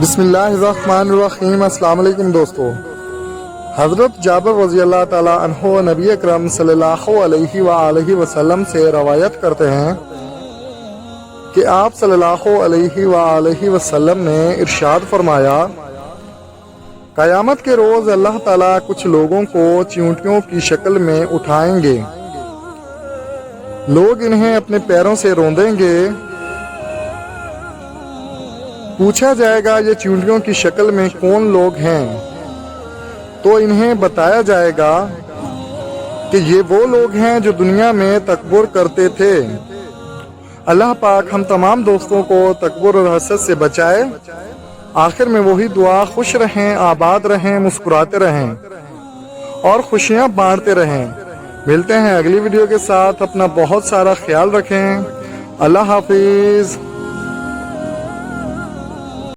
بسم اللہ الرحمن الرحیم۔ السلام علیکم دوستو، حضرت جابر رضی اللہ تعالی عنہ نبی اکرم صلی اللہ علیہ وآلہ وسلم سے روایت کرتے ہیں کہ آپ صلی اللہ علیہ وآلہ وسلم نے ارشاد فرمایا، قیامت کے روز اللہ تعالیٰ کچھ لوگوں کو چیونٹیوں کی شکل میں اٹھائیں گے، لوگ انہیں اپنے پیروں سے روندیں گے، پوچھا جائے گا یہ چیونٹیوں کی شکل میں کون لوگ ہیں، تو انہیں بتایا جائے گا کہ یہ وہ لوگ ہیں جو دنیا میں تکبر کرتے تھے۔ اللہ پاک ہم تمام دوستوں کو تکبر اور حسد سے بچائے۔ آخر میں وہی دعا، خوش رہیں، آباد رہیں، مسکراتے رہیں اور خوشیاں بانٹتے رہیں۔ ملتے ہیں اگلی ویڈیو کے ساتھ، اپنا بہت سارا خیال رکھیں۔ اللہ حافظ۔